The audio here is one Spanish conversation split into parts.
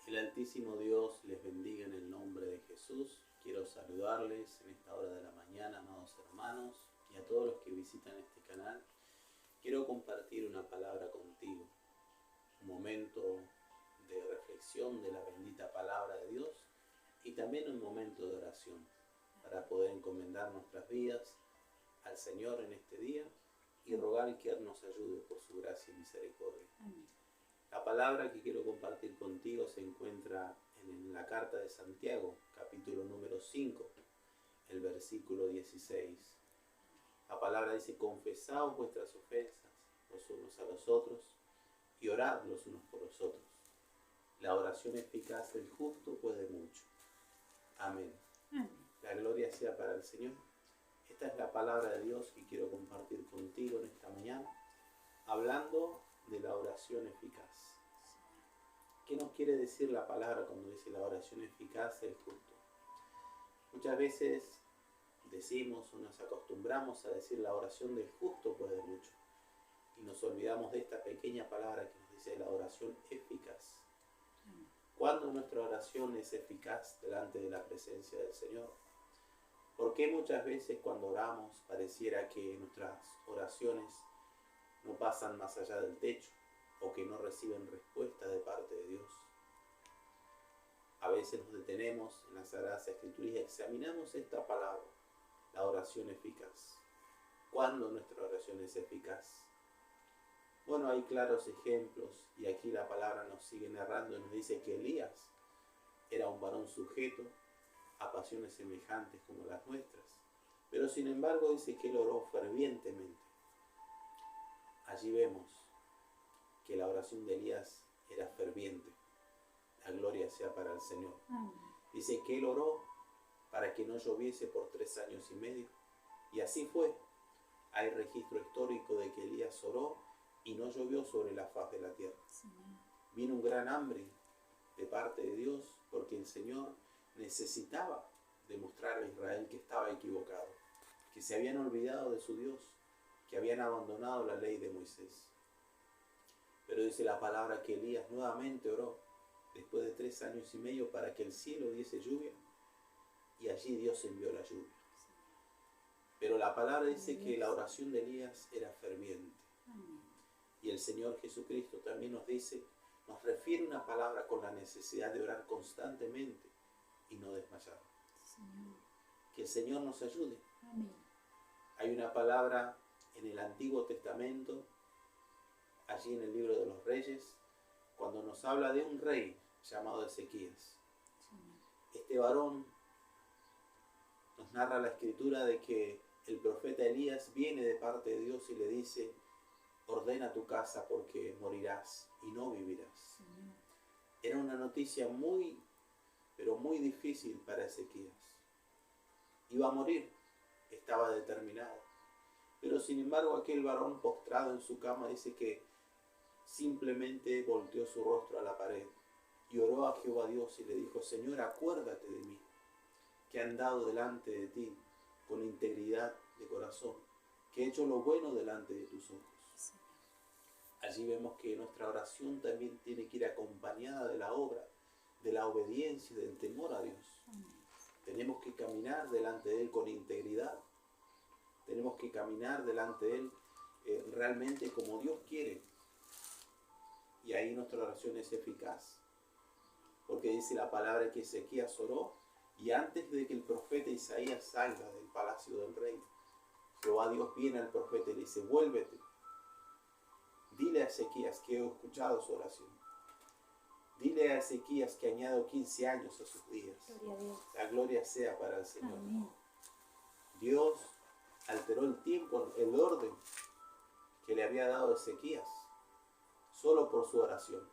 El Altísimo Dios les bendiga en el nombre de Jesús. Quiero saludarles en esta hora de la mañana, amados hermanos, y a todos los que visitan este canal. Quiero compartir una palabra contigo, un momento de reflexión de la bendita palabra de Dios y también un momento de oración para poder encomendar nuestras vidas al Señor en este día y rogar que Él nos ayude por su gracia y misericordia. Amén. La palabra que quiero compartir contigo se encuentra en la carta de Santiago, capítulo número 5, el versículo 16. La palabra dice: confesaos vuestras ofensas los unos a los otros y orad los unos por los otros. La oración eficaz del justo puede mucho. Amén. Amén. La gloria sea para el Señor. Esta es la palabra de Dios que quiero compartir contigo en esta mañana, hablando de la oración eficaz. ¿Qué nos quiere decir la palabra cuando dice la oración eficaz del justo? Muchas veces decimos o nos acostumbramos a decir la oración del justo puede mucho y nos olvidamos de esta pequeña palabra que nos dice la oración eficaz. ¿Cuándo nuestra oración es eficaz delante de la presencia del Señor? ¿Por qué muchas veces cuando oramos pareciera que nuestras oraciones no pasan más allá del techo o que no reciben respuesta de parte de Dios? A veces nos detenemos en las Sagradas Escrituras y examinamos esta palabra, la oración eficaz. ¿Cuándo nuestra oración es eficaz? Bueno, hay claros ejemplos y aquí la palabra nos sigue narrando y nos dice que Elías era un varón sujeto a pasiones semejantes como las nuestras, pero sin embargo dice que él oró fervientemente. Allí vemos que la oración de Elías era ferviente. La gloria sea para el Señor. Amén. Dice que él oró para que no lloviese por 3 años y medio. Y así fue. Hay registro histórico de que Elías oró y no llovió sobre la faz de la tierra. Señor. Vino un gran hambre de parte de Dios porque el Señor necesitaba demostrarle a Israel que estaba equivocado, que se habían olvidado de su Dios, que habían abandonado la ley de Moisés. Pero dice la palabra que Elías nuevamente oró después de 3 años y medio para que el cielo diese lluvia, y allí Dios envió la lluvia. Pero la palabra dice que la oración de Elías era ferviente. Amén. Y el Señor Jesucristo también nos dice, nos refiere una palabra con la necesidad de orar constantemente y no desmayar. Señor. Que el Señor nos ayude. Amén. Hay una palabra en el Antiguo Testamento, allí en el libro de los Reyes, cuando nos habla de un rey llamado Ezequías. Señor. Este varón nos narra la escritura de que el profeta Elías viene de parte de Dios y le dice: ordena tu casa porque morirás y no vivirás. Señor. Era una noticia muy, pero muy difícil para Ezequías. Iba a morir, estaba determinado. Pero sin embargo aquel varón postrado en su cama dice que simplemente volteó su rostro a la pared y oró a Jehová Dios y le dijo: Señor, acuérdate de mí, que he andado delante de ti con integridad de corazón, que he hecho lo bueno delante de tus ojos. Señor. Allí vemos que nuestra oración también tiene que ir acompañada de la obra, de la obediencia y del temor a Dios. Amén. Tenemos que caminar delante de Él con integridad. Tenemos que caminar delante de Él realmente como Dios quiere. Y ahí nuestra oración es eficaz. Porque dice la palabra que Ezequías oró y antes de que el profeta Isaías salga del palacio del rey, Jehová Dios viene al profeta y le dice: vuélvete. Dile a Ezequías que he escuchado su oración. Dile a Ezequías que añado 15 años a sus días. Gloria a Dios. La gloria sea para el Señor. Amén. Dios alteró el tiempo, el orden que le había dado a Ezequías, solo por su oración.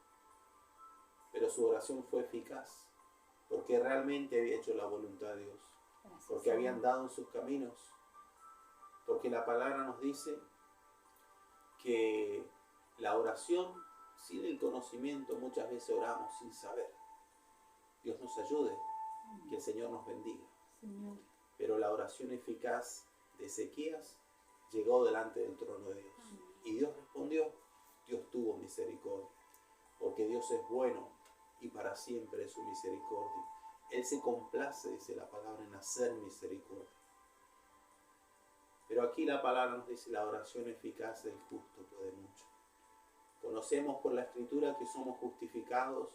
Pero su oración fue eficaz, porque realmente había hecho la voluntad de Dios, Gracias, porque Señor. había andado en sus caminos, porque la palabra nos dice que la oración sin el conocimiento, muchas veces oramos sin saber. Dios nos ayude, que el Señor nos bendiga. Señor. Pero la oración eficaz de Ezequías llegó delante del trono de Dios. Amén. Y Dios respondió, Dios tuvo misericordia, porque Dios es bueno y para siempre es su misericordia. Él se complace, dice la palabra, en hacer misericordia. Pero aquí la palabra nos dice: la oración eficaz del justo puede mucho. Conocemos por la Escritura que somos justificados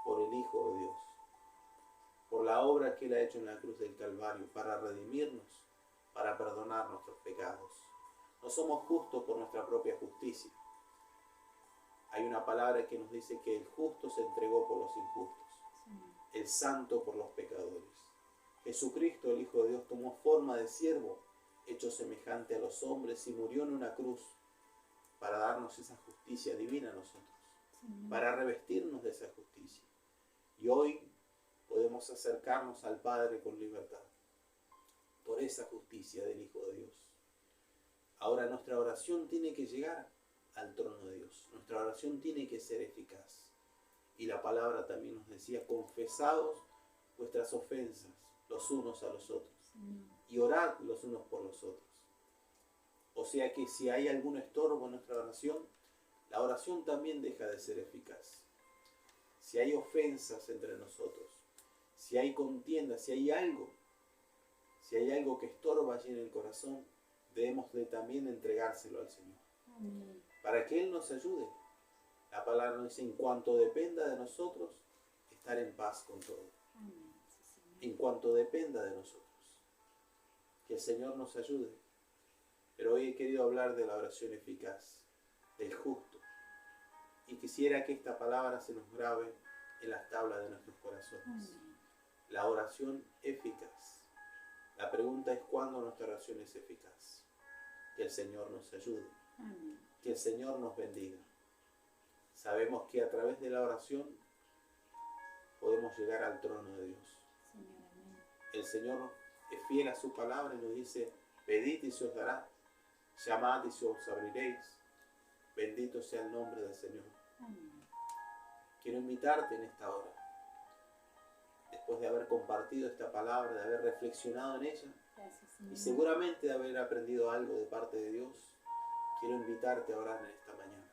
por el Hijo de Dios, por la obra que Él ha hecho en la cruz del Calvario, para redimirnos, para perdonar nuestros pecados. No somos justos por nuestra propia justicia. Hay una palabra que nos dice que el justo se entregó por los injustos, el santo por los pecadores. Jesucristo, el Hijo de Dios, tomó forma de siervo, hecho semejante a los hombres, y murió en una cruz para darnos esa justicia divina a nosotros, para revestirnos de esa justicia. Y hoy podemos acercarnos al Padre con libertad, por esa justicia del Hijo de Dios. Ahora nuestra oración tiene que llegar al trono de Dios. Nuestra oración tiene que ser eficaz. Y la palabra también nos decía: confesados vuestras ofensas los unos a los otros, y orad los unos por los otros. O sea que si hay algún estorbo en nuestra oración, la oración también deja de ser eficaz. Si hay ofensas entre nosotros, si hay contienda, si hay algo que estorba allí en el corazón, debemos de también entregárselo al Señor, para que Él nos ayude. La palabra nos dice: en cuanto dependa de nosotros, estar en paz con todo. En cuanto dependa de nosotros. Que el Señor nos ayude. Pero hoy he querido hablar de la oración eficaz, del justo. Y quisiera que esta palabra se nos grabe en las tablas de nuestros corazones. La oración eficaz. La pregunta es: ¿cuándo nuestra oración es eficaz? Que el Señor nos ayude. Que el Señor nos bendiga. Sabemos que a través de la oración podemos llegar al trono de Dios. El Señor es fiel a su palabra y nos dice: pedid y se os dará, llamad y se os abriréis. Bendito sea el nombre del Señor. Quiero invitarte en esta hora, después de haber compartido esta palabra, de haber reflexionado en ella, y seguramente de haber aprendido algo de parte de Dios, quiero invitarte a orar en esta mañana.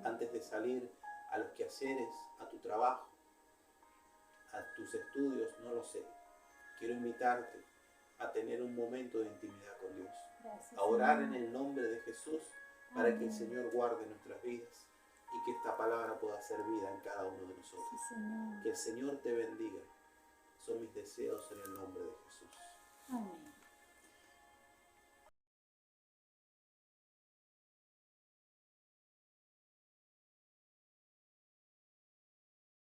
Antes de salir a los quehaceres, a tu trabajo, a tus estudios, no lo sé. Quiero invitarte a tener un momento de intimidad con Dios. A orar en el nombre de Jesús para que el Señor guarde nuestras vidas y que esta palabra pueda hacer vida en cada uno de nosotros. Que el Señor te bendiga. Son mis deseos en el nombre de Jesús. Amén.